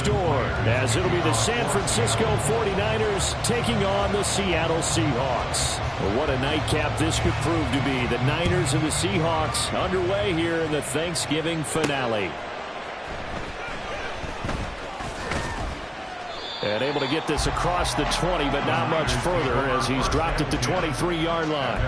restored as it'll be the San Francisco 49ers taking on the Seattle Seahawks. Well, what a nightcap this could prove to be. The Niners and the Seahawks underway here in the Thanksgiving finale. And able to get this across the 20, but not much further as he's dropped at the 23-yard line.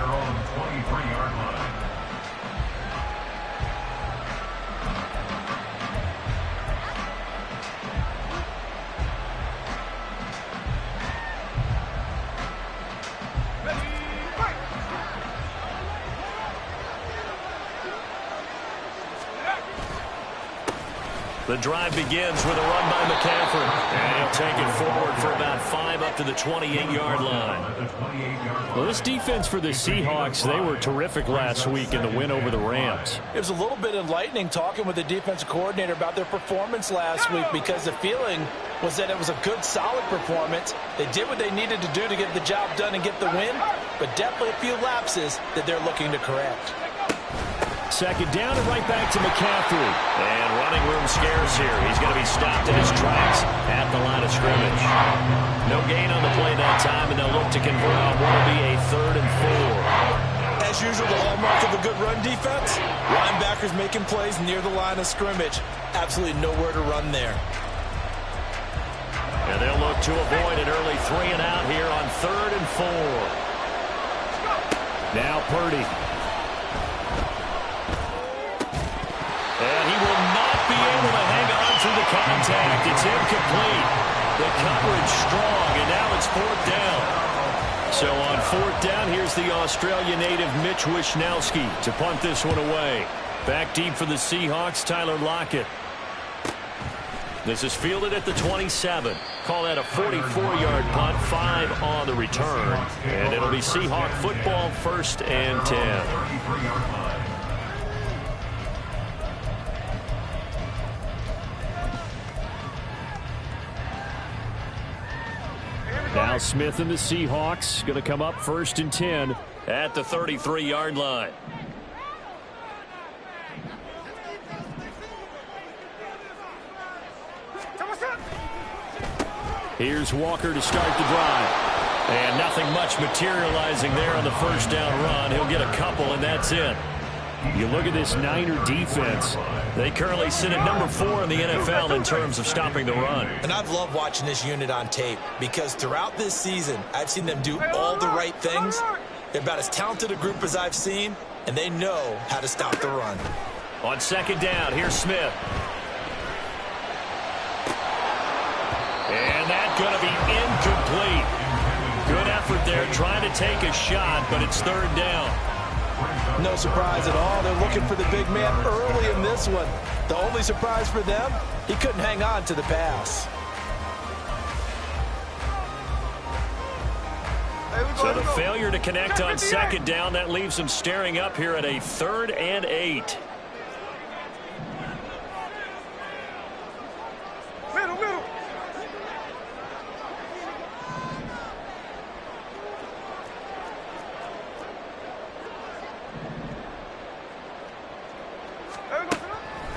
The drive begins with a run by McCaffrey. And he'll take it forward for about 5 up to the 28-yard line. Well, this defense for the Seahawks, they were terrific last week in the win over the Rams. It was a little bit enlightening talking with the defensive coordinator about their performance last week because the feeling was that it was a good, solid performance. They did what they needed to do to get the job done and get the win, but definitely a few lapses that they're looking to correct. Second down and right back to McCaffrey. And running room scarce here. He's going to be stopped in his tracks at the line of scrimmage. No gain on the play that time, and they'll look to convert on what will be a 3rd and 4. As usual, the hallmark of a good run defense, linebackers making plays near the line of scrimmage. Absolutely nowhere to run there. And they'll look to avoid an early 3 and out here on 3rd and 4. Now Purdy. And he will not be able to hang on through the contact. It's incomplete. The coverage strong, and now it's 4th down. So on 4th down, here's the Australia native Mitch Wishnowsky to punt this one away. Back deep for the Seahawks, Tyler Lockett. This is fielded at the 27. Call that a 44-yard punt, 5 on the return. And it'll be Seahawk football, 1st and 10. Now Smith and the Seahawks going to come up 1st and 10 at the 33-yard line. Here's Walker to start the drive. And nothing much materializing there on the 1st down run. He'll get a couple, and that's it. You look at this Niner defense. They currently sit at number 4 in the NFL in terms of stopping the run. And I've loved watching this unit on tape because throughout this season, I've seen them do all the right things. They're about as talented a group as I've seen, and they know how to stop the run. On 2nd down, here's Smith. And that's going to be incomplete. Good effort there trying to take a shot, but it's 3rd down. No surprise at all. They're looking for the big man early in this one. The only surprise for them, he couldn't hang on to the pass. So the failure to connect on 2nd down, that leaves them staring up here at a 3rd and 8.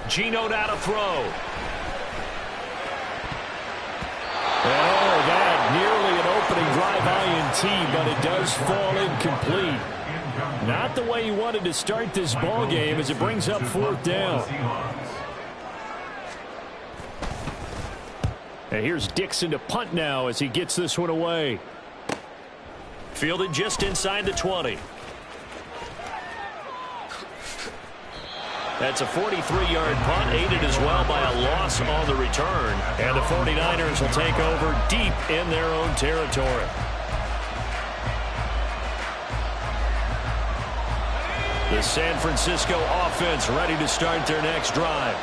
Geno now to throw. Oh, that nearly an opening drive INT, but it does fall incomplete. Not the way he wanted to start this ball game as it brings up 4th down. And here's Dixon to punt now as he gets this one away. Fielded just inside the 20. That's a 43-yard punt, aided as well by a loss on the return. And the 49ers will take over deep in their own territory. The San Francisco offense ready to start their next drive.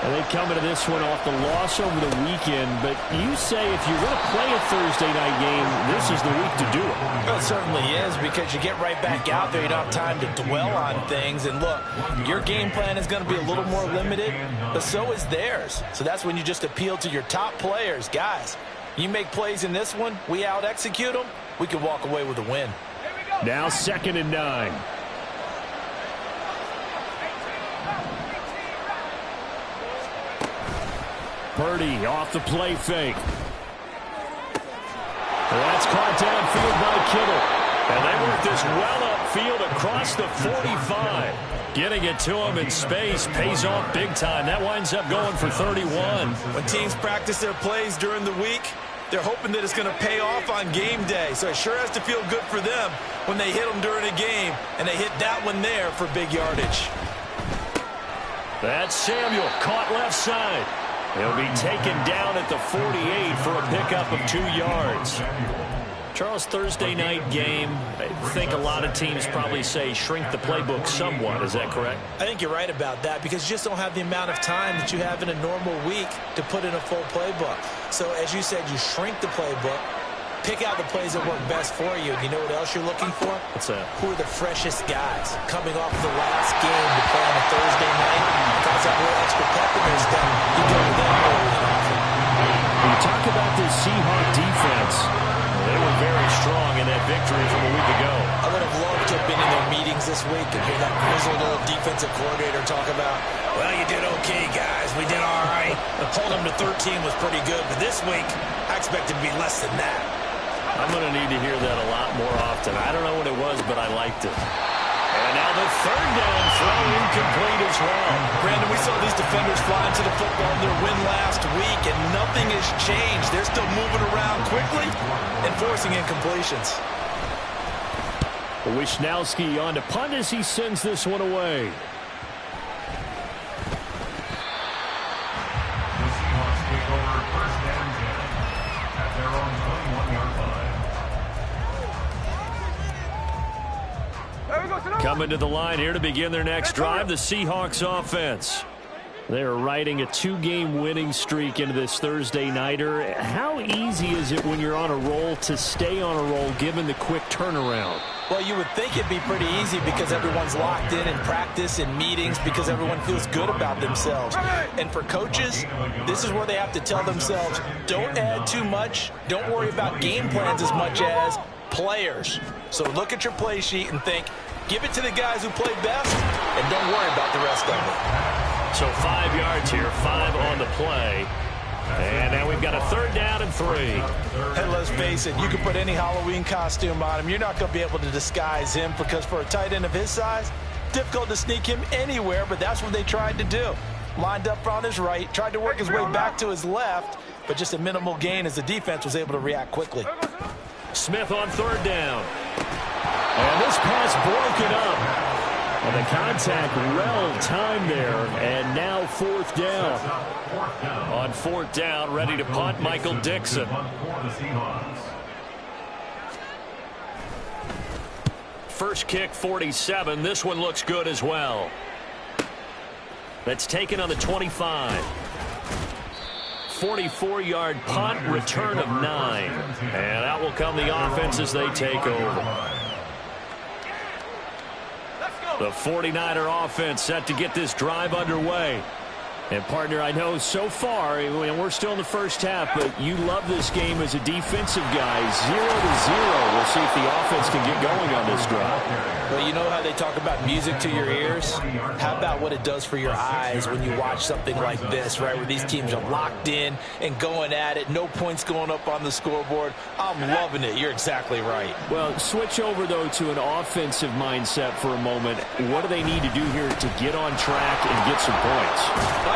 And they come into this one off the loss over the weekend. But you say if you're going to play a Thursday night game, this is the week to do it. Well, it certainly is, because you get right back out there. You don't have time to dwell on things. And look, your game plan is going to be a little more limited, but so is theirs. So that's when you just appeal to your top players. Guys, you make plays in this one, we out-execute them, we can walk away with a win. Now 2nd and 9. Purdy off the play fake. That's caught downfield by Kittle. And they work this well upfield across the 45. Getting it to him in space pays off big time. That winds up going for 31. When teams practice their plays during the week, they're hoping that it's going to pay off on game day. So it sure has to feel good for them when they hit them during a game, and they hit that one there for big yardage. That's Samuel, caught left side. He'll be taken down at the 48 for a pickup of 2 yards. Charles, Thursday night game, I think a lot of teams probably say shrink the playbook somewhat. Is that correct? I think you're right about that because you just don't have the amount of time that you have in a normal week to put in a full playbook. So as you said, you shrink the playbook, pick out the plays that work best for you. You know what else you're looking for? What's that? Who are the freshest guys coming off the last game to play on a Thursday night? Guys have a little extra pep in their step. You go to them early and often. When you talk about this Seahawk defense, they were very strong in that victory from a week ago. I would have loved to have been in their meetings this week and hear that grizzled old defensive coordinator talk about, well, you did okay, guys. We did all right. Holding them to 13 was pretty good, but this week, I expect it to be less than that. I'm going to need to hear that a lot more often. I don't know what it was, but I liked it. And now the third down throw incomplete as well. Brandon, we saw these defenders fly into the football in their win last week, and nothing has changed. They're still moving around quickly and forcing incompletions. Wishnowski on to punt as he sends this one away. Coming to the line here to begin their next drive, the Seahawks offense. They're riding a 2-game winning streak into this Thursday nighter. How easy is it when you're on a roll to stay on a roll given the quick turnaround? Well, you would think it'd be pretty easy because everyone's locked in practice and meetings because everyone feels good about themselves. And for coaches, this is where they have to tell themselves, don't add too much, don't worry about game plans as much as players. So look at your play sheet and think, give it to the guys who play best, and don't worry about the rest of it. So 5 yards here, 5 on the play. And now we've got a third down and 3. Hey, let's face it, you can put any Halloween costume on him. You're not going to be able to disguise him because for a tight end of his size, difficult to sneak him anywhere, but that's what they tried to do. Lined up on his right, tried to work his way back to his left, but just a minimal gain as the defense was able to react quickly. Smith on third down. And this pass broken up. And the contact well timed there. And now fourth down. On fourth down, ready to punt, Michael Dixon. First kick, 47. This one looks good as well. That's taken on the 25. 44-yard punt, return of 9. And out will come the offense as they take over. The 49er offense set to get this drive underway. And, partner, I know so far, and we're still in the first half, but you love this game as a defensive guy. 0-0. We'll see if the offense can get going on this drive. Well, you know how they talk about music to your ears? How about what it does for your eyes when you watch something like this, right, where these teams are locked in and going at it, no points going up on the scoreboard? I'm loving it. You're exactly right. Well, switch over, though, to an offensive mindset for a moment. What do they need to do here to get on track and get some points?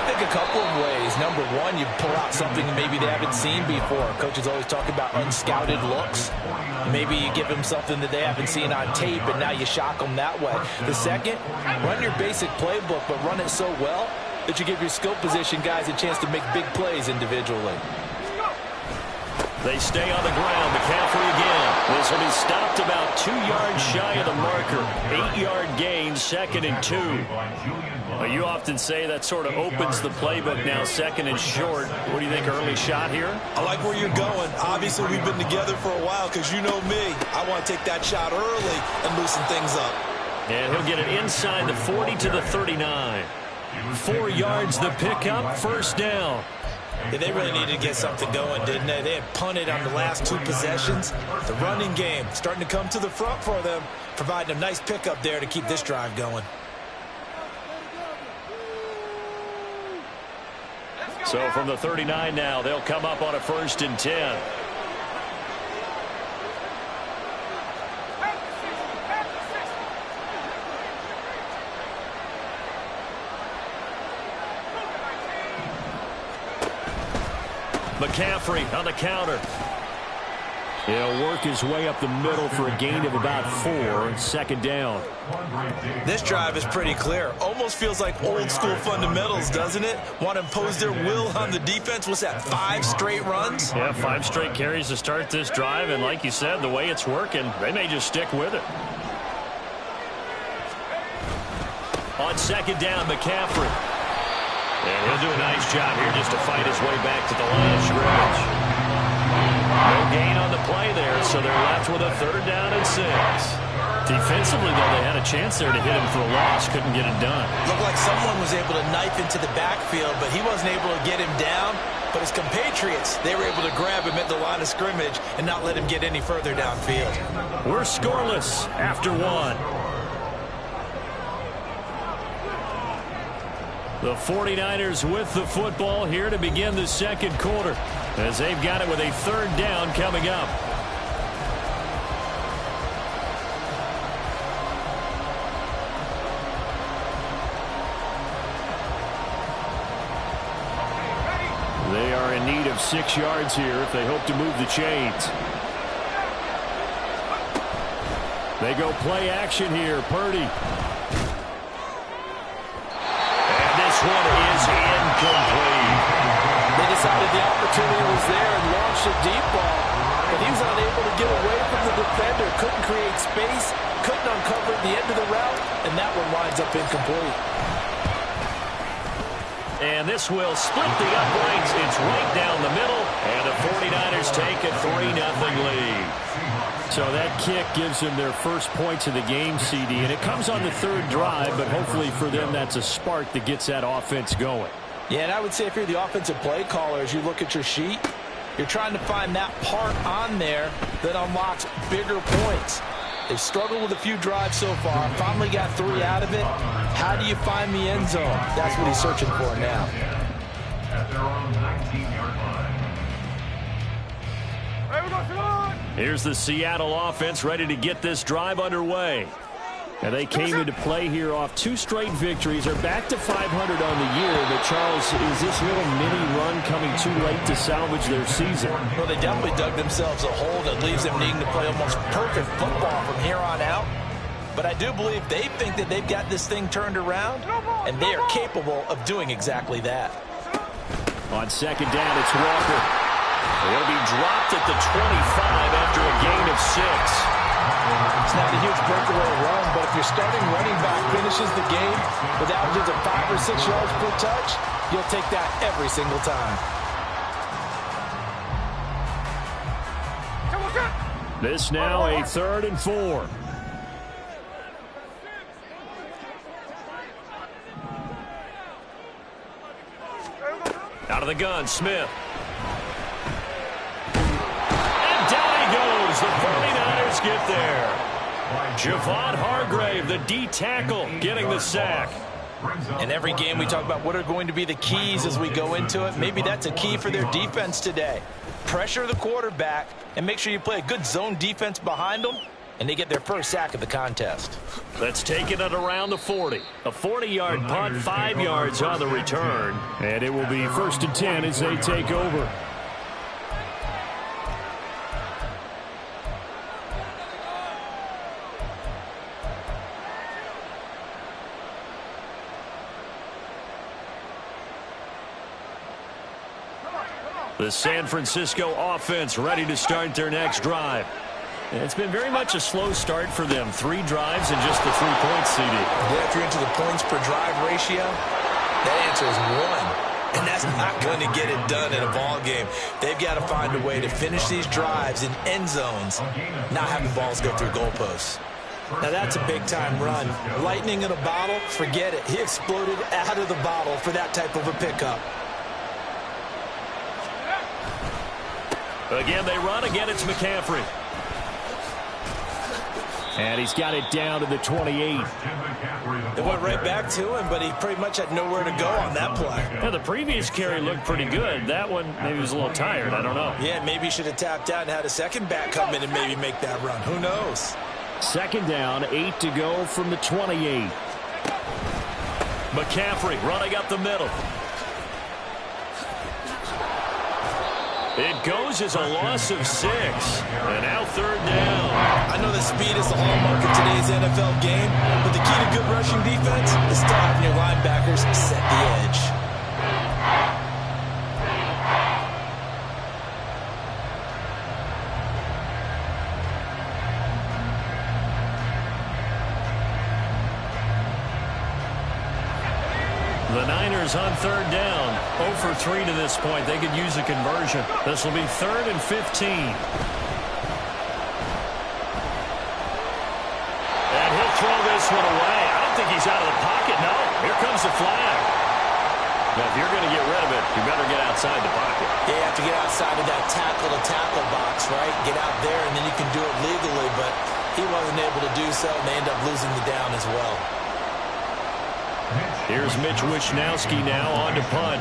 I think a couple of ways. Number one, you pull out something maybe they haven't seen before. Coaches always talk about unscouted looks. Maybe you give them something that they haven't seen on tape, and now you shock them that way. The second, run your basic playbook, but run it so well that you give your skill position guys a chance to make big plays individually. They stay on the ground. McCaffrey again. This will be stopped about 2 yards shy of the marker. 8-yard gain, 2nd and 2. Well, you often say that sort of opens the playbook now, 2nd and short. What do you think, early shot here? I like where you're going. Obviously, we've been together for a while because you know me. I want to take that shot early and loosen things up. And he'll get it inside the 40 to the 39. 4 yards the pickup, first down. Yeah, they really needed to get something going, didn't they? They had punted on the last 2 possessions. The running game starting to come to the front for them, providing a nice pickup there to keep this drive going. So from the 39 now, they'll come up on a 1st and 10. McCaffrey on the counter. He'll work his way up the middle for a gain of about 4, 2nd down. This drive is pretty clear. Almost feels like old school fundamentals, doesn't it? Want to impose their will on the defense. What's that, 5 straight runs? Yeah, 5 straight carries to start this drive, and like you said, the way it's working, they may just stick with it. On 2nd down, McCaffrey. And he'll do a nice job here just to fight his way back to the line of scrimmage. No gain on the play there, so they're left with a 3rd down and 6. Defensively, though, they had a chance there to hit him for a loss. Couldn't get it done. Looked like someone was able to knife into the backfield, but he wasn't able to get him down. But his compatriots, they were able to grab him at the line of scrimmage and not let him get any further downfield. We're scoreless after 1. The 49ers with the football here to begin the 2nd quarter, as they've got it with a 3rd down coming up. They are in need of 6 yards here if they hope to move the chains. They go play action here. Purdy. This one is incomplete. They decided the opportunity was there and launched a deep ball, but he was unable to get away from the defender, couldn't create space, couldn't uncover the end of the route, and that one winds up incomplete. And this will split the uprights. It's right down the middle, and the 49ers take a 3-0 lead. So that kick gives them their first points of the game, CD, and it comes on the 3rd drive, but hopefully for them that's a spark that gets that offense going. Yeah, and I would say if you're the offensive play caller, as you look at your sheet, you're trying to find that part on there that unlocks bigger points. They've struggled with a few drives so far, finally got 3 out of it. How do you find the end zone? That's what he's searching for now. At their own 19-yard line. Here's the Seattle offense ready to get this drive underway. And they came into play here off 2 straight victories. They're back to 500 on the year. But, Charles, is this little mini run coming too late to salvage their season? Well, they definitely dug themselves a hole that leaves them needing to play almost perfect football from here on out. But I do believe they think that they've got this thing turned around, and they are capable of doing exactly that. On 2nd down, it's Walker. He'll be dropped at the 25 after a gain of 6. It's not a huge breakaway run, but if your starting running back finishes the game with averages of 5 or 6 yards per touch, you'll take that every single time. This now a 3rd and 4. Out of the gun, Smith. And down he goes. The 49ers get there. Javon Hargrave, the D tackle, getting the sack. In every game we talk about what are going to be the keys as we go into it. Maybe that's a key for their defense today. Pressure the quarterback and make sure you play a good zone defense behind them, and they get their first sack of the contest. Let's take it at around the 40. A 40-yard punt, 5 yards on the return. And it will be 1st and 10 as they take over. The San Francisco offense ready to start their next drive. It's been very much a slow start for them. 3 drives and just the 3 points, CD. Yeah, if you're into the points per drive ratio, that answer is 1. And that's not going to get it done in a ball game. They've got to find a way to finish these drives in end zones, not having balls go through goalposts. Now that's a big-time run. Lightning in a bottle, forget it. He exploded out of the bottle for that type of a pickup. Again, they run. Again, it's McCaffrey. And he's got it down to the 28. They went right back to him, but he pretty much had nowhere to go on that play. Yeah, the previous carry looked pretty good. That one, maybe he was a little tired. I don't know. Yeah, maybe he should have tapped out and had a second back come in and maybe make that run. Who knows? Second down, 8 to go from the 28. McCaffrey running up the middle. It goes as a loss of 6. And now third down. I know that speed is the hallmark of today's NFL game, but the key to good rushing defense is still having your linebackers set the edge. The Niners on third down. 0 for 3 to this point. They could use a conversion. This will be 3rd and 15. And he'll throw this one away. I don't think he's out of the pocket. No, here comes the flag. Now, if you're going to get rid of it, you better get outside the pocket. Yeah, you have to get outside of that tackle-to-tackle box, right? Get out there, and then you can do it legally, but he wasn't able to do so, and they end up losing the down as well. Here's Mitch Wishnowsky now on to punt.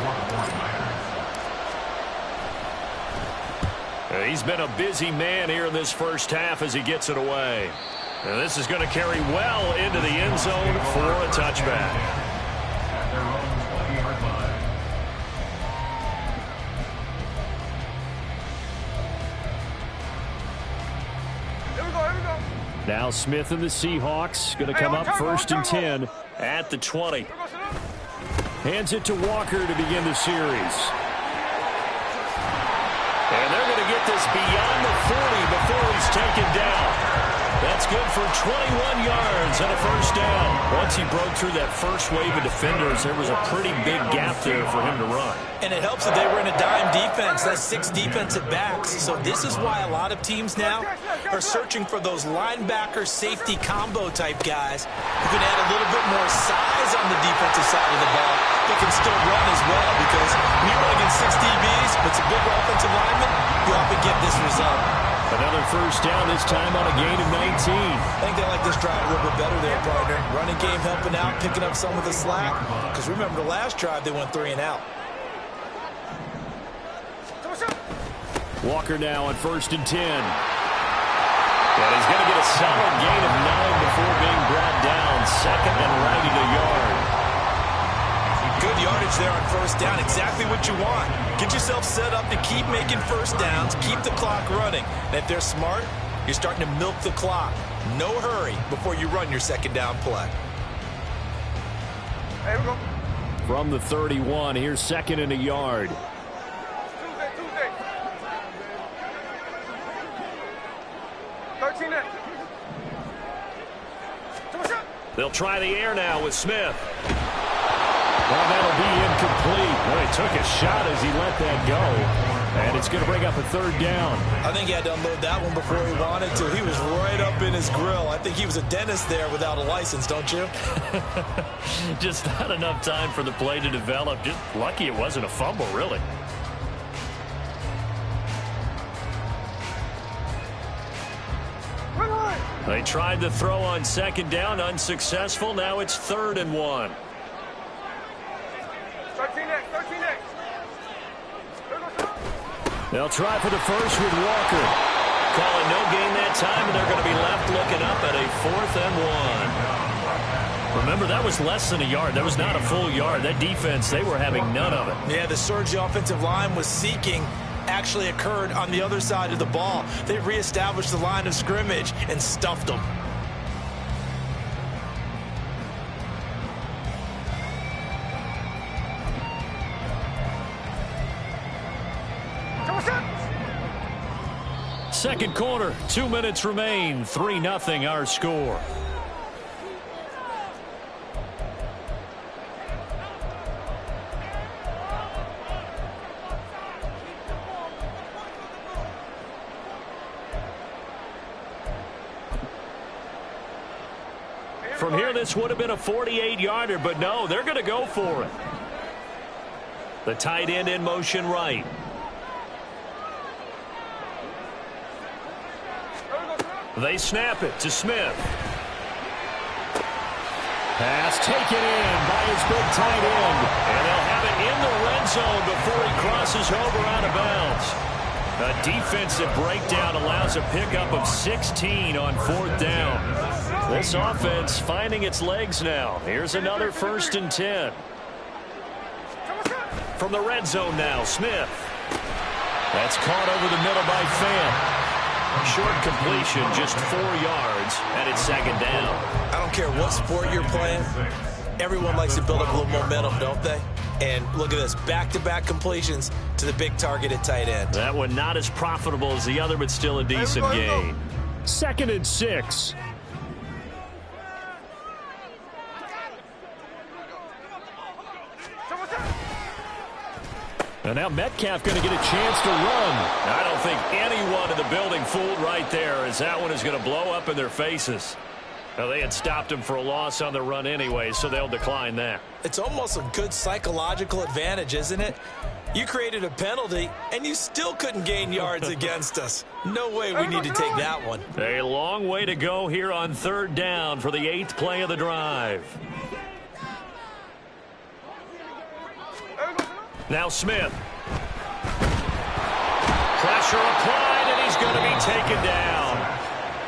He's been a busy man here in this first half as he gets it away. And this is going to carry well into the end zone for a touchback. Now Smith and the Seahawks going to come up 1st and 10 at the 20. Hands it to Walker to begin the series. And they're going to get this beyond the 40 before he's taken down. That's good for 21 yards and a first down. Once he broke through that first wave of defenders, there was a pretty big gap there for him to run. And it helps that they were in a dime defense. That's 6 defensive backs. So this is why a lot of teams now are searching for those linebacker safety combo type guys who can add a little bit more size on the defensive side of the ball, but can still run as well, because when you run against 6 DBs with some big offensive linemen, you often get this result. Another first down, this time on a gain of 19. I think they like this drive a little bit better there, partner. Running game helping out, picking up some of the slack. Because remember, the last drive, they went 3 and out. Walker now on 1st and 10. And he's going to get a solid gain of 9 before being brought down. Second and right at a yard. Good yardage there on first down. Exactly what you want. Get yourself set up to keep making first downs, keep the clock running. And if they're smart, you're starting to milk the clock. No hurry before you run your second down play. Hey, we go. From the 31, here's 2nd and a yard. Tuesday. 13 in. They'll try the air now with Smith. Well, that'll be incomplete. Well, he took a shot as he let that go. And it's going to bring up a 3rd down. I think he had to unload that one before he wanted to. He was right up in his grill. I think he was a dentist there without a license, don't you? Just not enough time for the play to develop. Just lucky it wasn't a fumble, really. They tried the throw on 2nd down, unsuccessful. Now it's 3rd and 1. 13X. They'll try for the first with Walker. Calling no gain that time, and they're going to be left looking up at a 4th and 1. Remember, that was less than a yard. That was not a full yard. That defense, they were having none of it. Yeah, the surge the offensive line was seeking actually occurred on the other side of the ball. They reestablished the line of scrimmage and stuffed them. Second quarter, 2 minutes remain. 3-0 our score. From here, this would have been a 48-yarder, but no, they're going to go for it. The tight end in motion right. They snap it to Smith. Pass taken in by his big tight end. And they'll have it in the red zone before he crosses over out of bounds. A defensive breakdown allows a pickup of 16 on 4th down. This offense finding its legs now. Here's another 1st and 10. From the red zone now, Smith. That's caught over the middle by Fant. Short completion, just 4 yards, and it's 2nd down. I don't care what sport you're playing. Everyone likes to build up a little momentum, don't they? And look at this, back-to-back completions to the big targeted tight end. That one not as profitable as the other, but still a decent gain. 2nd and 6. And now Metcalf going to get a chance to run. I don't think anyone in the building fooled right there, as that one is going to blow up in their faces. Now, they had stopped him for a loss on the run anyway, so they'll decline that. It's almost a good psychological advantage, isn't it? You created a penalty, and you still couldn't gain yards against us. No way we need to take that one. A long way to go here on 3rd down for the 8th play of the drive. Now Smith. Pressure applied, and he's going to be taken down.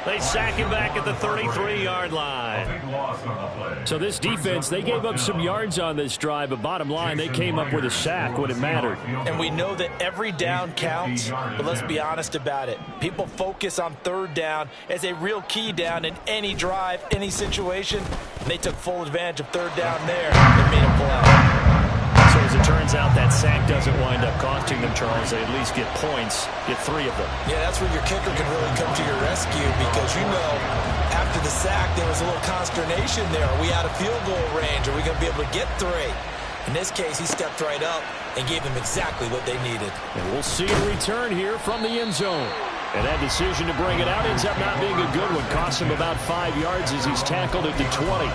They sack him back at the 33-yard line. So this defense, they gave up some yards on this drive, but bottom line, they came up with a sack when it mattered. And we know that every down counts, but let's be honest about it. People focus on 3rd down as a real key down in any drive, any situation. And they took full advantage of 3rd down there and made a play. So as it turns out, that sack doesn't wind up costing them, Charles. They at least get points, get 3 of them. Yeah, that's where your kicker can really come to your rescue because, you know, after the sack, there was a little consternation there. Are we out of field goal range? Are we going to be able to get 3? In this case, he stepped right up and gave them exactly what they needed. And we'll see a return here from the end zone. And that decision to bring it out ends up not being a good one. Costs him about 5 yards as he's tackled at the 20.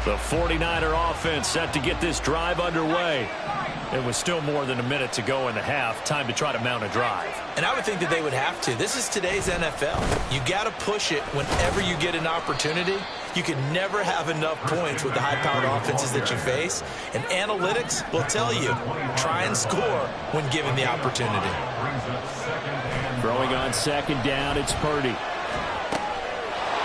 The 49er offense set to get this drive underway. It was still more than a minute to go in the half. Time to try to mount a drive. And I would think that they would have to. This is today's NFL. You got to push it whenever you get an opportunity. You can never have enough points with the high-powered offenses that you face. And analytics will tell you, try and score when given the opportunity. Throwing on 2nd down, it's Purdy.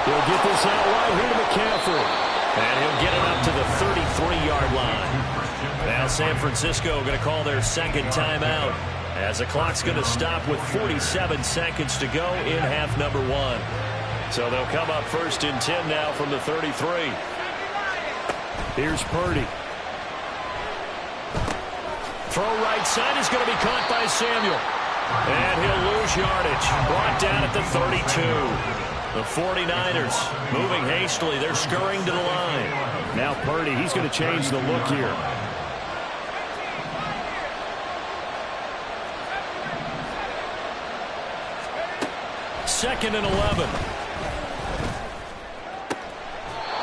He'll get this out right here to McCaffrey. And he'll get it up to the 33-yard line. Now San Francisco going to call their 2nd timeout as the clock's going to stop with 47 seconds to go in half number 1. So they'll come up 1st and 10 now from the 33. Here's Purdy. Throw right side is going to be caught by Samuel. And he'll lose yardage. Brought down at the 32. The 49ers moving hastily. They're scurrying to the line. Now Purdy, he's going to change the look here. Second and 11.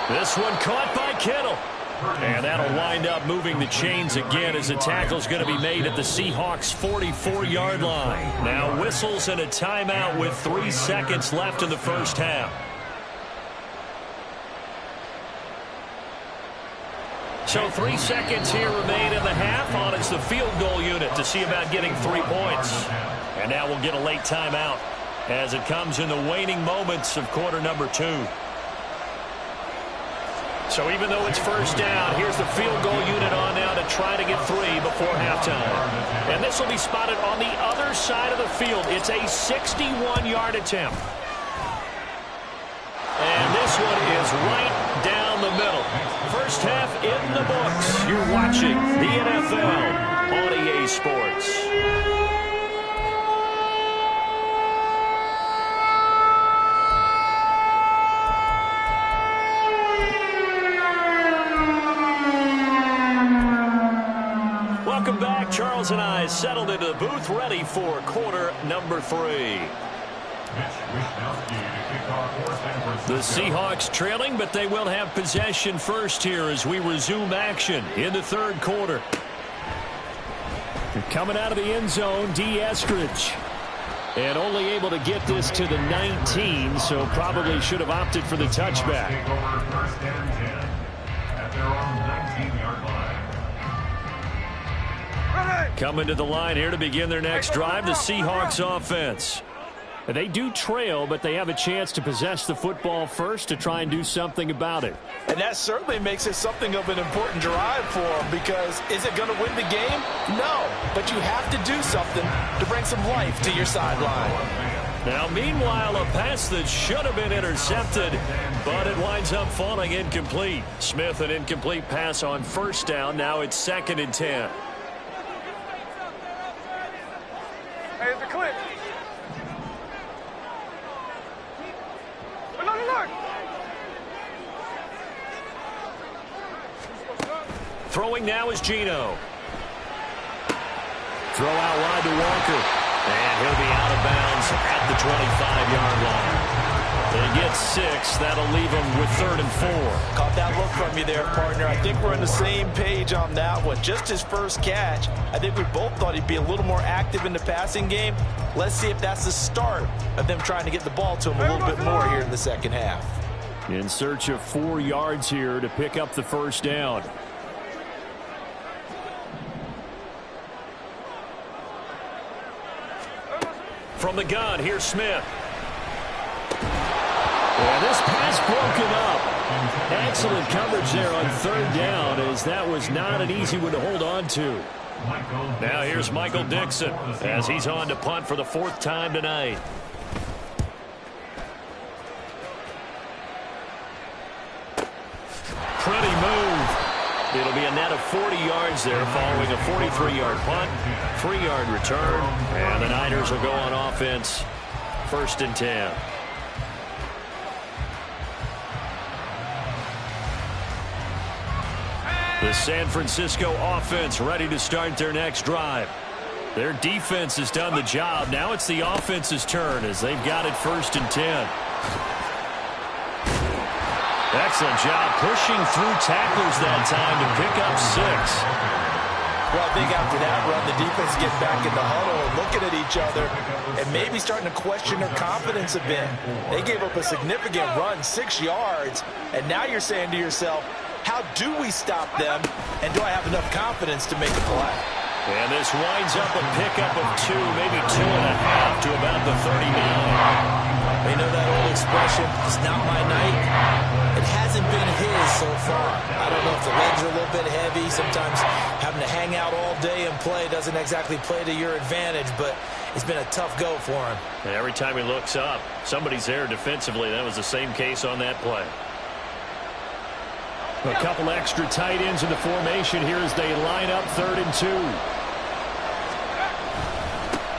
This one caught by Kittle. And that'll wind up moving the chains again as the tackle's going to be made at the Seahawks' 44-yard line. Now whistles and a timeout with 3 seconds left in the 1st half. So 3 seconds here remain in the half. On is the field goal unit to see about getting 3 points. And now we'll get a late timeout as it comes in the waning moments of quarter number 2. So even though it's 1st down, here's the field goal unit on now to try to get 3 before halftime. And this will be spotted on the other side of the field. It's a 61-yard attempt. And this one is right down the middle. First half in the books. You're watching the NFL on EA Sports. Welcome back. Charles and I settled into the booth ready for quarter number 3. The Seahawks trailing, but they will have possession first here as we resume action in the third quarter. Coming out of the end zone, D. Eskridge. And only able to get this to the 19, so probably should have opted for the touchback. First and 10 at their own 19-yard line. Coming to the line here to begin their next drive, the Seahawks offense. They do trail, but they have a chance to possess the football first to try and do something about it. And that certainly makes it something of an important drive for them, because is it going to win the game? No, but you have to do something to bring some life to your sideline. Now, meanwhile, a pass that should have been intercepted, but it winds up falling incomplete. Smith, an incomplete pass on first down. Now it's 2nd and 10. Hey, it's a clip. Throwing now is Geno. Throw out wide to Walker. And he'll be out of bounds at the 25-yard line. They get 6. That'll leave them with 3rd and 4. Caught that look from you there, partner. I think we're on the same page on that one. Just his first catch. I think we both thought he'd be a little more active in the passing game. Let's see if that's the start of them trying to get the ball to him a little bit more here in the second half. In search of 4 yards here to pick up the first down. From the gun, here's Smith. And this pass broken up. Excellent coverage there on 3rd down, as that was not an easy one to hold on to. Now here's Michael Dixon as he's on to punt for the 4th time tonight. Pretty move. It'll be a net of 40 yards there following a 43-yard punt, 3-yard return, and the Niners will go on offense 1st and 10. The San Francisco offense ready to start their next drive. Their defense has done the job. Now it's the offense's turn as they've got it 1st and 10. Excellent job pushing through tacklers that time to pick up 6. Well, I think after that run, the defense get back in the huddle and looking at each other and maybe starting to question their confidence a bit. They gave up a significant run, 6 yards, and now you're saying to yourself, how do we stop them, and do I have enough confidence to make a play? And this winds up a pickup of 2, maybe 2.5 to about the 39. You know that old expression, it's not my night? It hasn't been his so far. I don't know if the legs are a little bit heavy. Sometimes having to hang out all day and play doesn't exactly play to your advantage, but it's been a tough go for him. And every time he looks up, somebody's there defensively. That was the same case on that play. A couple extra tight ends in the formation here as they line up 3rd and 2.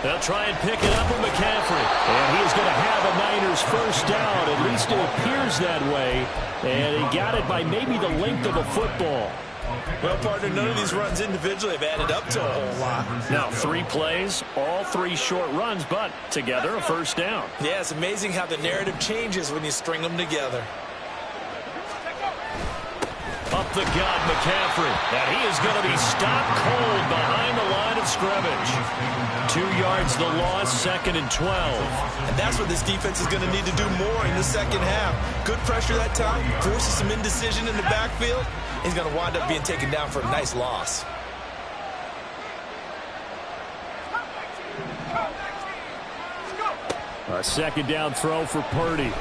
They'll try and pick it up with McCaffrey. And he is going to have a Niners first down. At least it appears that way. And he got it by maybe the length of a football. Well, partner, none of these runs individually have added up to a whole lot. Now, 3 plays, all 3 short runs, but together a first down. Yeah, it's amazing how the narrative changes when you string them together. Up the gut, McCaffrey. And he is going to be stopped cold behind the line of scrimmage. 2 yards the loss, 2nd and 12. And that's what this defense is going to need to do more in the second half. Good pressure that time, forces some indecision in the backfield. He's going to wind up being taken down for a nice loss. A 2nd down throw for Purdy.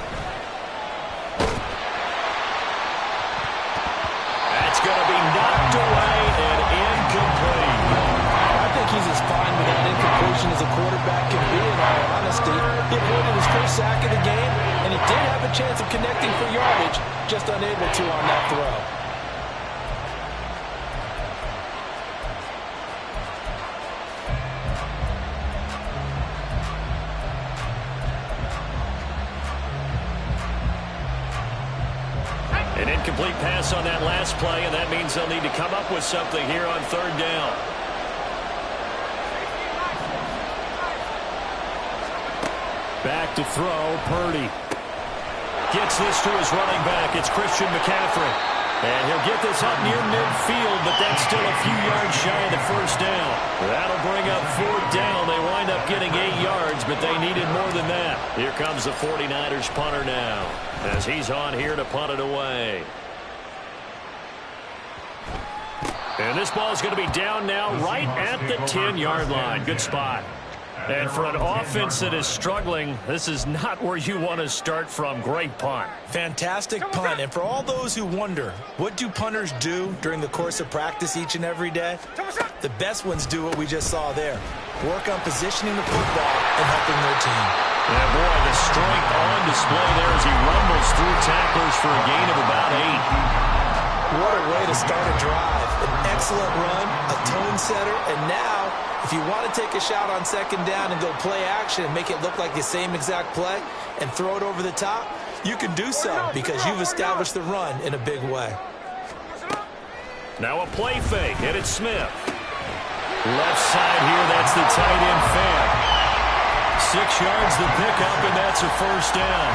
Going to be knocked away and incomplete. I think he's as fine with that incompletion as a quarterback can be, in all honesty. He avoided his first sack of the game, and he did have a chance of connecting for yardage, just unable to on that throw. An incomplete pass on that last play, and that means they'll need to come up with something here on 3rd down. Back to throw, Purdy. Gets this to his running back. It's Christian McCaffrey. And he'll get this up near midfield, but that's still a few yards shy of the first down. That'll bring up 4th down. They wind up getting 8 yards, but they needed more than that. Here comes the 49ers punter now, as he's on here to punt it away. And this ball is going to be down now right at the 10-yard line. Good spot. And for an offense that is struggling, this is not where you want to start from. Great punt. Fantastic punt. And for all those who wonder, what do punters do during the course of practice each and every day? The best ones do what we just saw there. Work on positioning the football and helping their team. And boy, the strength on display there as he rumbles through tacklers for a gain of about 8. What a way to start a drive. An excellent run, a tone setter, and now, if you want to take a shot on 2nd down and go play action and make it look like the same exact play and throw it over the top, you can do so because you've established the run in a big way. Now a play fake, and it's Smith. Left side here, that's the tight end fan. 6 yards the pickup, and that's a 1st down.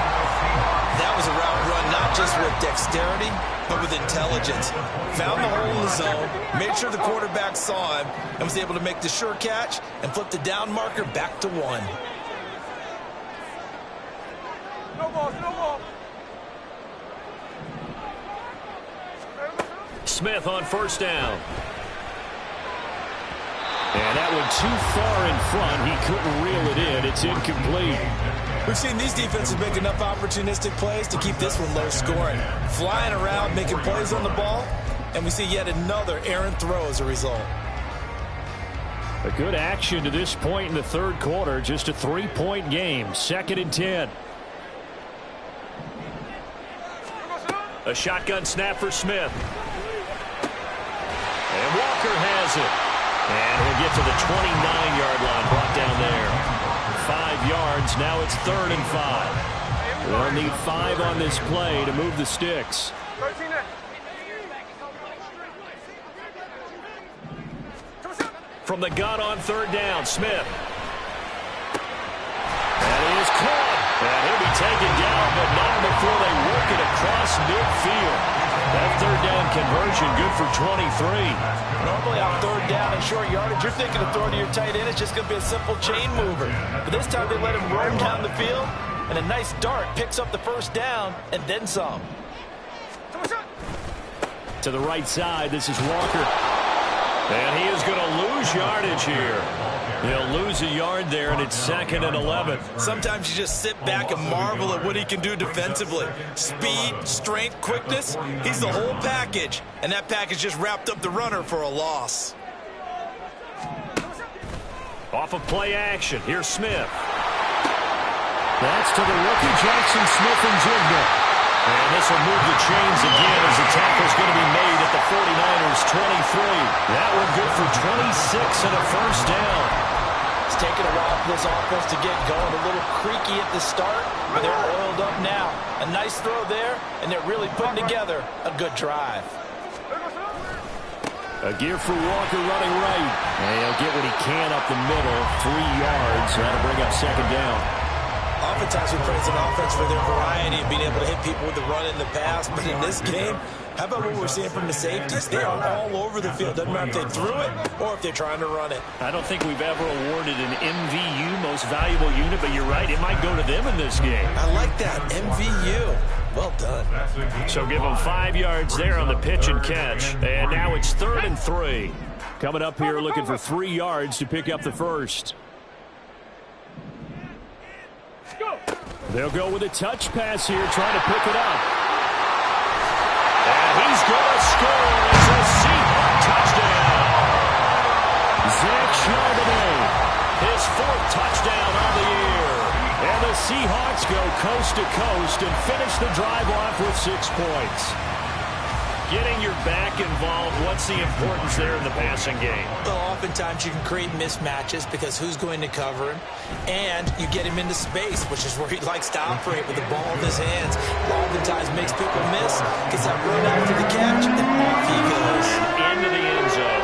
That was a route run not just with dexterity, but with intelligence. Found the hole in the zone, made sure the quarterback saw him, and was able to make the sure catch and flip the down marker back to 1. No ball, no ball. Smith on 1st down. And that one too far in front. He couldn't reel it in. It's incomplete. We've seen these defenses make enough opportunistic plays to keep this one low scoring. Flying around, making plays on the ball, and we see yet another errant throw as a result. A good action to this point in the 3rd quarter. Just a 3-point game. 2nd and 10. A shotgun snap for Smith. And Walker has it. And he'll get to the 29-yard line, brought down there. 5 yards, now it's 3rd and 5. They'll need 5 on this play to move the sticks. From the gun on 3rd down, Smith. And he is caught. And he'll be taken down, but not before they work it across midfield. That 3rd down conversion good for 23. Normally on 3rd down and short yardage, you're thinking of throwing to your tight end. It's just going to be a simple chain mover. But this time they let him roam down the field, and a nice dart picks up the 1st down and then some. To the right side, this is Walker. And he is going to lose yardage here. He'll lose a yard there, and it's 2nd and 11. Sometimes you just sit back and marvel at what he can do defensively. Speed, strength, quickness, he's the whole package. And that package just wrapped up the runner for a loss. Off of play action, here's Smith. That's to the rookie Jackson Smith-Njigba. And this will move the chains again as the tackle's going to be made at the 49ers 23. That one good for 26 and a 1st down. It's taken a while for this offense to get going. A little creaky at the start, but they're oiled up now. A nice throw there, and they're really putting together a good drive. A gear for Walker running right. And he'll get what he can up the middle. 3 yards. That'll bring up 2nd down. Oftentimes we praise an offense for their variety and being able to hit people with the run in the pass. But in this game, how about what we're seeing from the safeties? They are all over the field. Doesn't matter if they threw it or if they're trying to run it. I don't think we've ever awarded an MVU, most valuable unit, but you're right. It might go to them in this game. I like that. MVU. Well done. So give them 5 yards there on the pitch and catch. And now it's 3rd and 3. Coming up here looking for 3 yards to pick up the 1st. They'll go with a touch pass here, trying to pick it up. And he's going to score. It's a Seahawks touchdown. Zach Charbonnet, his 4th touchdown on the year. And the Seahawks go coast to coast and finish the drive off with 6 points. Getting your back involved, what's the importance there in the passing game? Well, oftentimes you can create mismatches because who's going to cover him, and you get him into space, which is where he likes to operate with the ball in his hands. Oftentimes makes people miss, gets that run after the catch, and off he goes. Into the end zone.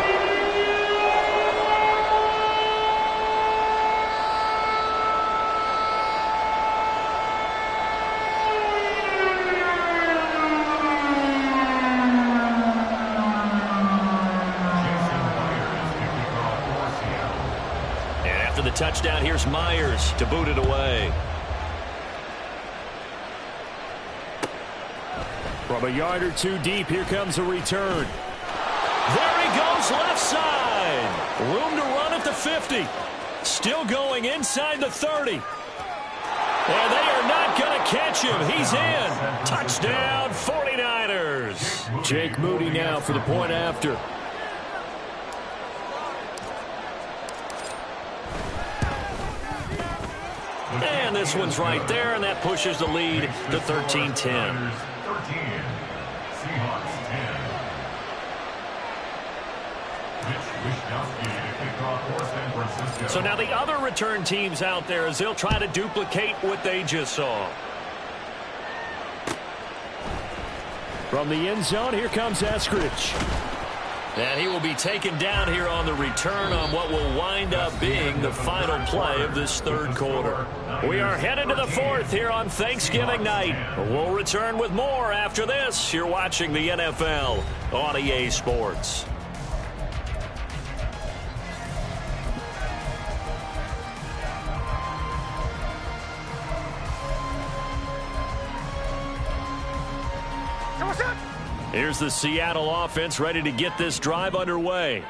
touchdown, here's Myers to boot it away. From a yard or two deep, here comes a return. There he goes, left side. Room to run at the 50. Still going inside the 30. And they are not going to catch him. He's in. Touchdown, 49ers. Jake Moody now for the point after. And this one's right there, and that pushes the lead to 13-10. So now the other return teams out there as they'll try to duplicate what they just saw. From the end zone, here comes Eskridge. And he will be taken down here on the return on what will wind up being the final play of this third quarter. We are headed to the fourth here on Thanksgiving night. We'll return with more after this. You're watching the NFL on EA Sports. Here's the Seattle offense ready to get this drive underway.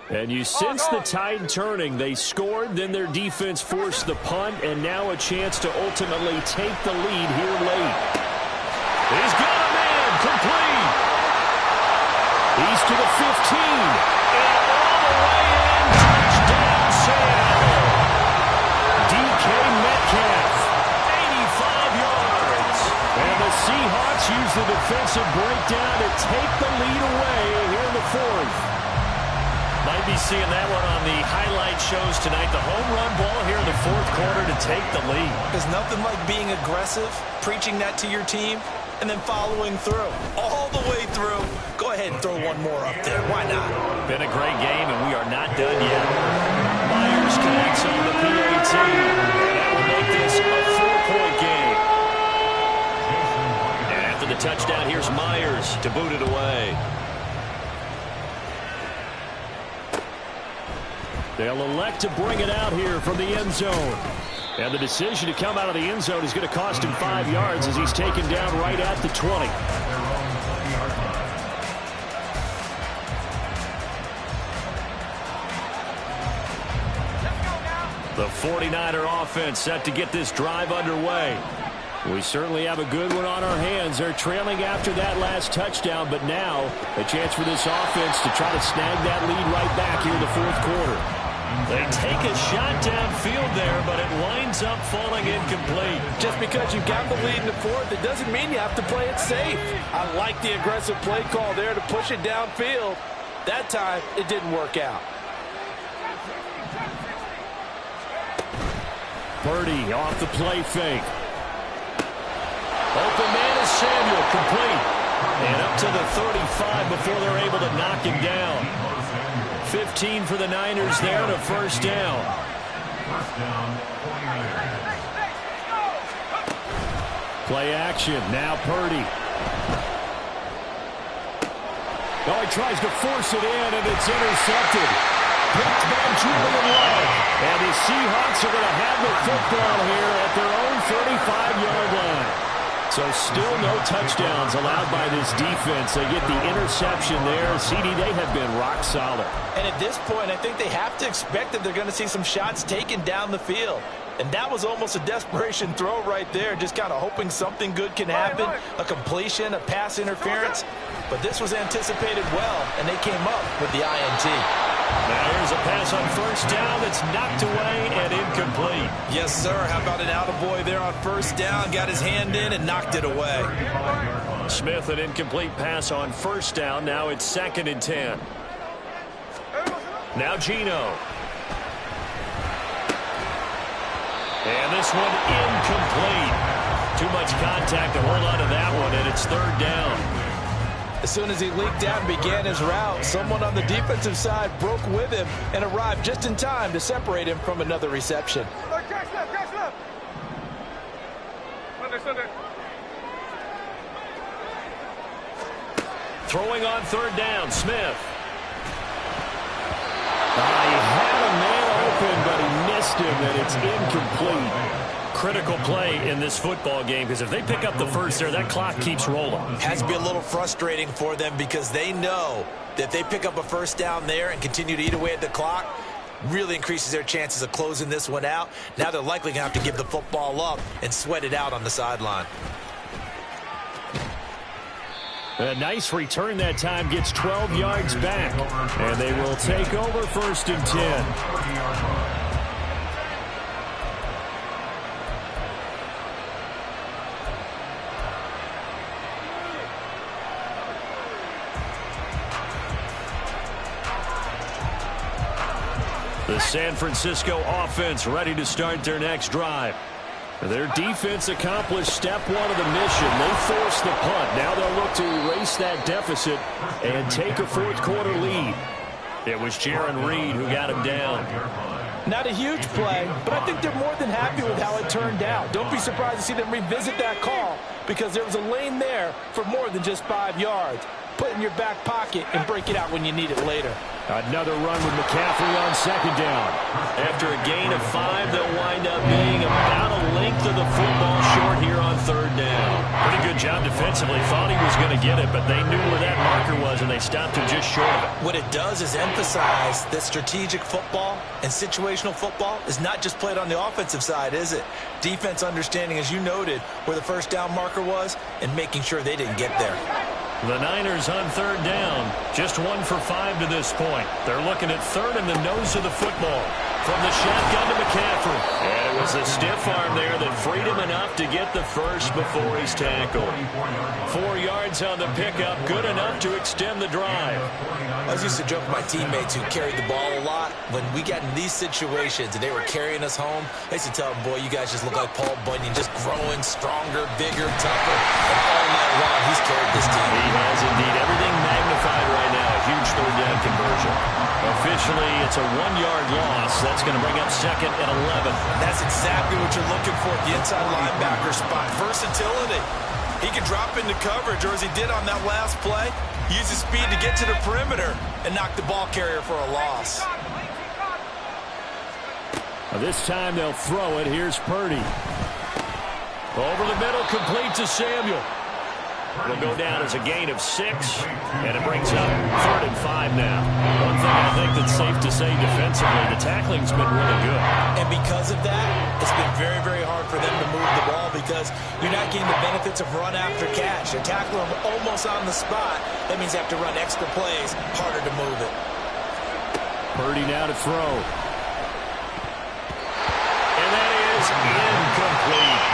And you sense the tide turning. They scored, then their defense forced the punt, and now a chance to ultimately take the lead here late. He's got a man, complete. He's to the 15, and all the way in, touchdown Seattle. DK Metcalf, 85 yards. And the Seahawks use the defensive breakdown to take the lead away here in the fourth. Might be seeing that one on the highlight shows tonight. The home run ball here in the fourth quarter to take the lead. There's nothing like being aggressive, preaching that to your team, and then following through. All the way through. Go ahead and throw one more up there. Why not? Been a great game, and we are not done yet. Myers connects on the PAT. That will make this a 4-point game. And after the touchdown, here's Myers to boot it away. They'll elect to bring it out here from the end zone. And the decision to come out of the end zone is going to cost him 5 yards as he's taken down right at the 20. The 49er offense set to get this drive underway. We certainly have a good one on our hands. They're trailing after that last touchdown, but now a chance for this offense to try to snag that lead right back here in the fourth quarter. They take a shot downfield there, but it winds up falling incomplete. Just because you've got the lead in the fourth, it doesn't mean you have to play it safe. I like the aggressive play call there to push it downfield. That time, it didn't work out. Purdy off the play fake. Open man is Samuel, complete. And up to the 35 before they're able to knock him down. 15 for the Niners there and a first down. Play action, now Purdy. Oh, he tries to force it in, and it's intercepted. Picked by Julian Love. And the Seahawks are going to have the football here at their own 35-yard line. So still no touchdowns allowed by this defense. They get the interception there. CD, they have been rock solid. And at this point, I think they have to expect that they're going to see some shots taken down the field. And that was almost a desperation throw right there, just kind of hoping something good can happen, a completion, a pass interference. But this was anticipated well, and they came up with the INT. Now here's a pass on first down that's knocked away and incomplete. Yes, sir. How about an attaboy there on first down? Got his hand in and knocked it away. Smith, an incomplete pass on first down. Now it's 2nd and 10. Now Geno. And this one incomplete. Too much contact to hold on to that one, and it's 3rd down. As soon as he leaked out and began his route, someone on the defensive side broke with him and arrived just in time to separate him from another reception. Throwing on 3rd down, Smith. He had a man open, but he missed against him, and it's incomplete. Critical play in this football game, because if they pick up the first there, that clock keeps rolling. Has to be a little frustrating for them because they know that if they pick up a first down there and continue to eat away at the clock, really increases their chances of closing this one out. Now they're likely going to have to give the football up and sweat it out on the sideline. A nice return that time, gets 12 yards back. And they will take over 1st and 10. The San Francisco offense ready to start their next drive. Their defense accomplished step one of the mission. They forced the punt. Now they'll look to erase that deficit and take a 4th quarter lead. It was Jarran Reed who got him down. Not a huge play, but I think they're more than happy with how it turned out. Don't be surprised to see them revisit that call because there was a lane there for more than just 5 yards. Put it in your back pocket and break it out when you need it later. Another run with McCaffrey on 2nd down. After a gain of 5, they'll wind up being about a length of the football short here on 3rd down. Pretty good job defensively. Thought he was going to get it, but they knew where that marker was, and they stopped him just short of it. What it does is emphasize that strategic football and situational football is not just played on the offensive side, is it? Defense understanding, as you noted, where the first down marker was and making sure they didn't get there. The Niners on 3rd down, just 1 for 5 to this point. They're looking at 3rd in the nose of the football. From the shotgun to McCaffrey. And it was a stiff arm there that freed him enough to get the first before he's tackled. 4 yards on the pickup, good enough to extend the drive. I was used to joke with my teammates who carried the ball a lot. When we got in these situations and they were carrying us home, I used to tell them, boy, you guys just look like Paul Bunyan, just growing stronger, bigger, tougher. And all night long, he's carried this team. He has indeed. Everything magnified right now. A huge 3rd down conversion. Officially, it's a 1-yard loss. That's going to bring up 2nd and 11. That's exactly what you're looking for at the inside linebacker spot. Versatility. He can drop into coverage, or as he did on that last play, use his speed to get to the perimeter and knock the ball carrier for a loss. Now this time they'll throw it. Here's Purdy. Over the middle, complete to Samuel. It'll go down as a gain of 6, and it brings up 3rd and 5 now. One thing I think that's safe to say defensively, the tackling's been really good. And because of that, it's been very, very hard for them to move the ball because you're not getting the benefits of run after catch. They're tackling them almost on the spot. That means they have to run extra plays, harder to move it. Purdy now to throw. And that is incomplete.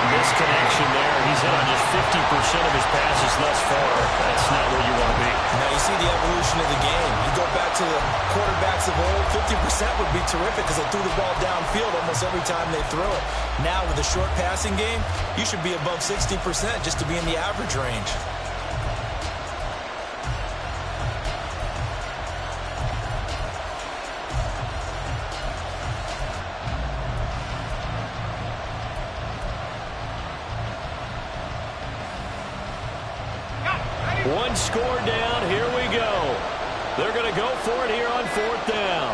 This connection there, he's hit on just 50% of his passes thus far. That's not where you want to be. Now you see the evolution of the game. You go back to the quarterbacks of old, 50% would be terrific because they threw the ball downfield almost every time they threw it. Now with a short passing game, you should be above 60% just to be in the average range. One score down. Here we go. They're going to go for it here on 4th down.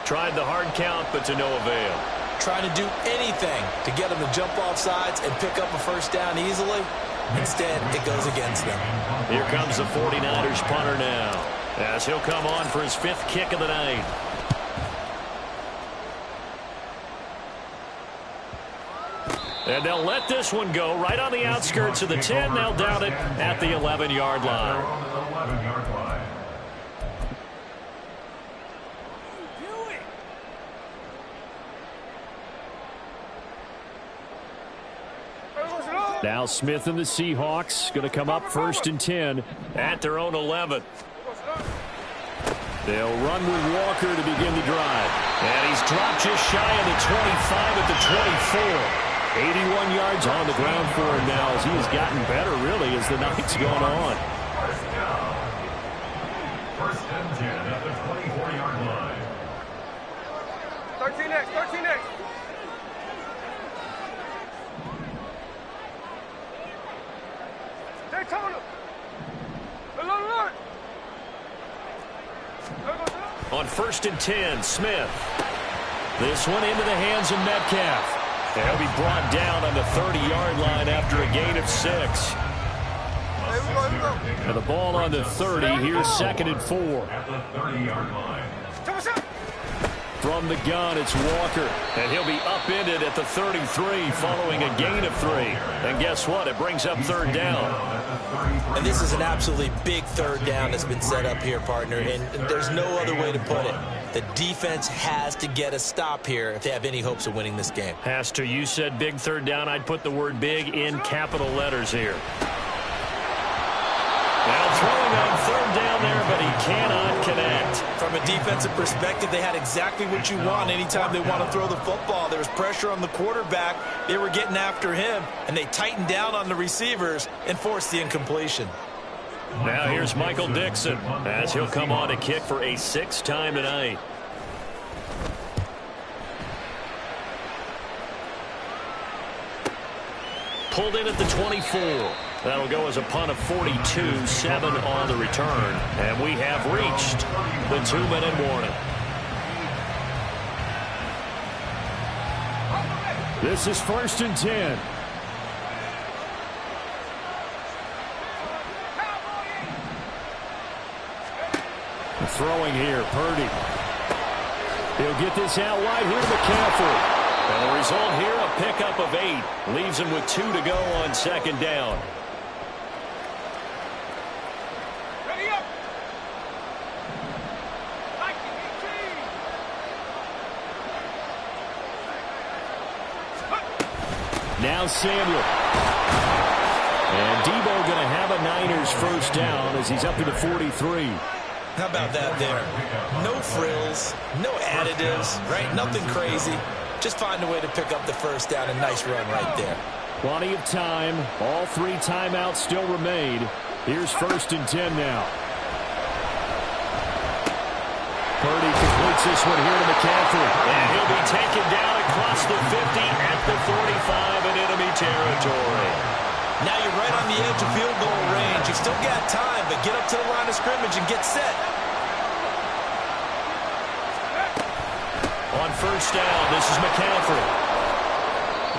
Tried the hard count, but to no avail. Trying to do anything to get them to jump off sides and pick up a first down easily. Instead, it goes against them. Here comes the 49ers punter now, as he'll come on for his 5th kick of the night. And they'll let this one go right on the outskirts of the 10. They'll down it at the 11-yard line. Now Smith and the Seahawks going to come up 1st and 10 at their own 11. They'll run with Walker to begin the drive. And he's dropped just shy of the 25 at the 24. 81 yards on the ground for him now as he has gotten better, really, as the night's gone on. 1st and 10 at the 24-yard line. 13X, 13X. Daytona. On 1st and 10, Smith. This one into the hands of Metcalf. And he'll be brought down on the 30-yard line after a gain of 6. And the ball on the 30. Here's 2nd and 4. At the 30-yard line. From the gun, it's Walker. And he'll be upended at the 33 following a gain of 3. And guess what? It brings up 3rd down. And this is an absolutely big 3rd down that's been set up here, partner. And there's no other way to put it. The defense has to get a stop here if they have any hopes of winning this game. Has to. You said big 3rd down. I'd put the word big in capital letters here. Now throwing on 3rd down there, but he cannot connect. From a defensive perspective, they had exactly what you want anytime they want to throw the football. There was pressure on the quarterback. They were getting after him, and they tightened down on the receivers and forced the incompletion. Now here's Michael Dixon as he'll come on to kick for a 6th time tonight. Pulled in at the 24. That'll go as a punt of 42, 7 on the return. And we have reached the 2-minute warning. This is 1st and 10. Throwing here, Purdy. He'll get this out wide here to McCaffrey. And the result here, a pickup of 8. Leaves him with 2 to go on 2nd down. Ready up. Now Samuel. And Debo going to have a Niners 1st down as he's up to the 43. How about that there? No frills, no additives, right? Nothing crazy. Just find a way to pick up the 1st down. A nice run right there. Plenty of time. All 3 timeouts still remain. Here's 1st and 10 now. Purdy completes this one here to McCaffrey. And he'll be taken down across the 50 at the 45 in enemy territory. Now you're right on the edge of field goal range. You've still got time, but get up to the line of scrimmage and get set. On 1st down, this is McCaffrey.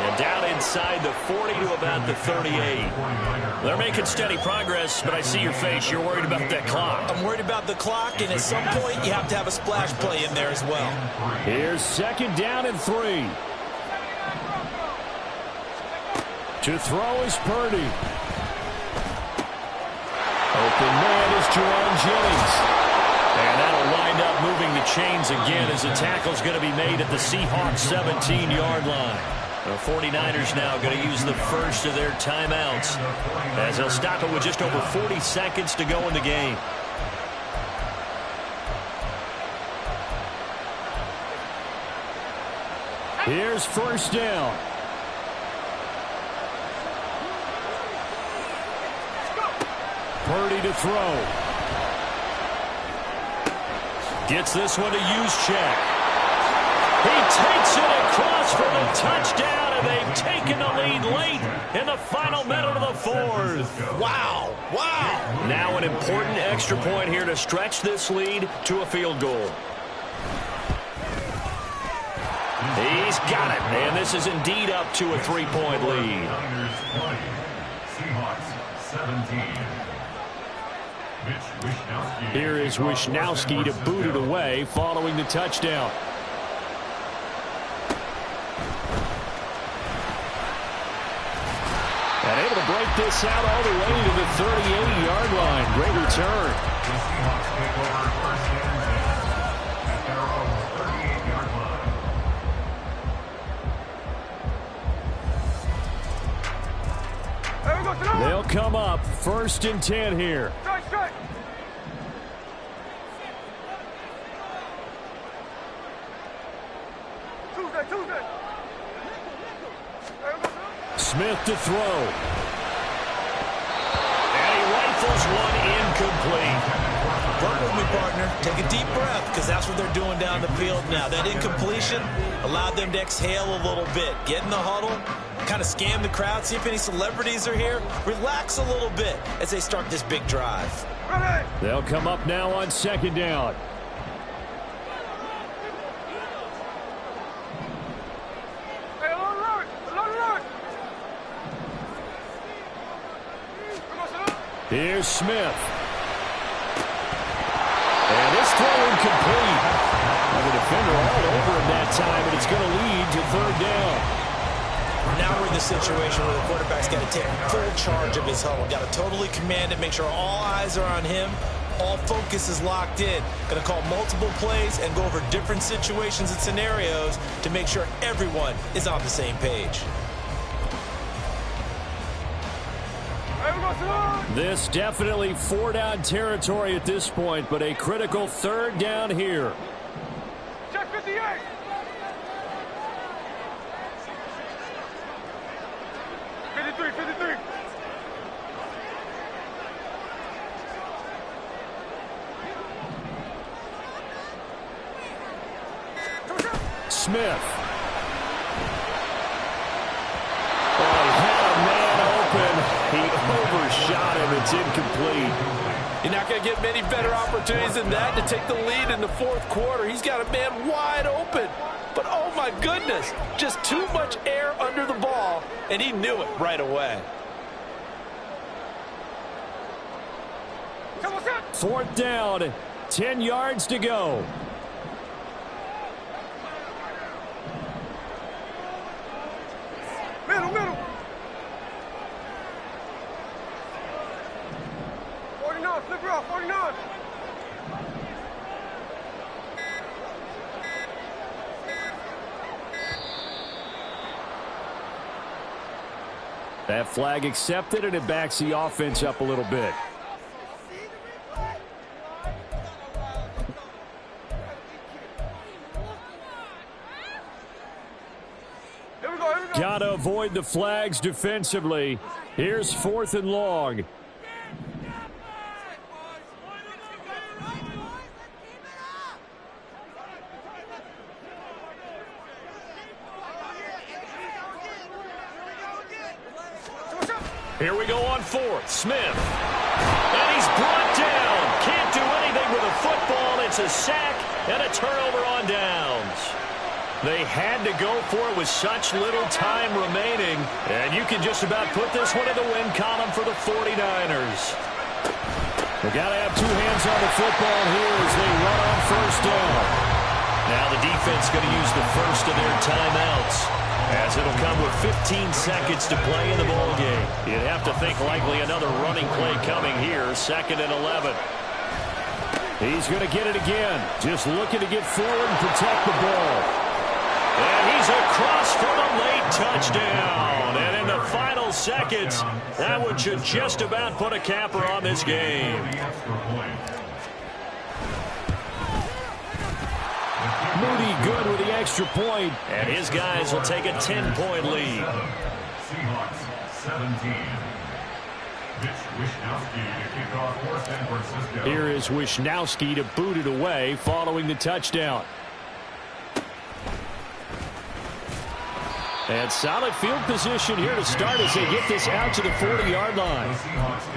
And down inside the 40 to about the 38. They're making steady progress, but I see your face. You're worried about that clock. I'm worried about the clock, and at some point you have to have a splash play in there as well. Here's 2nd down and 3. To throw is Purdy. Open man is Jerome Jennings. And that'll wind up moving the chains again as the tackle's going to be made at the Seahawks 17-yard line. The 49ers now going to use the 1st of their timeouts as they'll stop it with just over 40 seconds to go in the game. Here's 1st down. Purdy to throw. Gets this one to Juszczyk. He takes it across for the touchdown, and they've taken the lead late in the final minute of the 4th. Wow. Wow. Now an important extra point here to stretch this lead to a field goal. He's got it, and this is indeed up to a 3-point lead. Seahawks 17. Here is Wishnowsky to boot it away following the touchdown. And able to break this out all the way to the 38-yard line. Great return. The Seahawks take over 1st and 10 at their own 38-yard line. They'll come up 1st and 10 here. Strike. Tuesday. Smith to throw. And he rifles one incomplete. Work with me, partner. Take a deep breath, because that's what they're doing down the field now. That incompletion allowed them to exhale a little bit. Get in the huddle, kind of scan the crowd, see if any celebrities are here. Relax a little bit as they start this big drive. They'll come up now on second down. Here's Smith. And this throw incomplete. And the defender all over him that time, and it's going to lead to third down. Now we're in the situation where the quarterback's got to take full charge of his huddle. Got to totally command it, make sure all eyes are on him. All focus is locked in. Going to call multiple plays and go over different situations and scenarios to make sure everyone is on the same page. This definitely four-down territory at this point, but a critical third down here. Check 58. Smith. Oh, he had a man open. He overshot him. It's incomplete. You're not going to get many better opportunities than that to take the lead in the fourth quarter. He's got a man wide open. But, oh, my goodness, just too much air under the ball, and he knew it right away. Fourth down, 10 yards to go. Middle. 49, flip it off, 49. That flag accepted, and it backs the offense up a little bit. Got to avoid the flags defensively. Here's 4th and long. Here we go on 4th. Smith. And he's brought down. Can't do anything with a football. It's a sack and a turnover on downs. They had to go for it with such little time remaining. And you can just about put this one in the win column for the 49ers. They got to have two hands on the football here as they run on first down. Now the defense going to use the first of their timeouts, as it'll come with 15 seconds to play in the ballgame. You'd have to think likely another running play coming here, 2nd and 11. He's going to get it again, just looking to get forward and protect the ball. And he's across for the late touchdown. And in the final seconds, that one should just about put a capper on this game. Moody good with the extra point, and his guys will take a 10-point lead. Seahawks 17. Wishnowsky to kick off for San Francisco. Here is Wishnowsky to boot it away following the touchdown. And solid field position here to start as they get this out to the 40-yard line.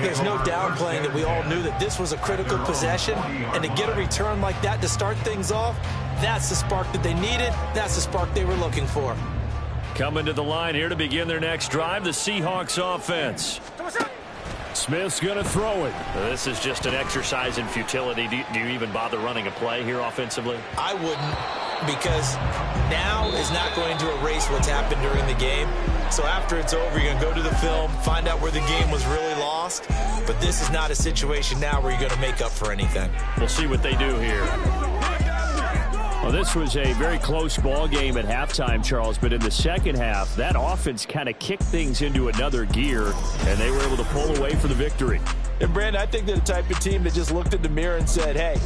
There's no downplaying that we all knew that this was a critical possession, and to get a return like that to start things off, that's the spark that they needed. That's the spark they were looking for. Coming to the line here to begin their next drive, the Seahawks offense. Smith's going to throw it. This is just an exercise in futility. Do you even bother running a play here offensively? I wouldn't, because now is not going to erase what's happened during the game. So after it's over, you're going to go to the film, find out where the game was really lost. But this is not a situation now where you're going to make up for anything. We'll see what they do here. Well, this was a very close ball game at halftime, Charles, but in the second half, that offense kind of kicked things into another gear, and they were able to pull away for the victory. And, Brandon, I think they're the type of team that just looked in the mirror and said, hey,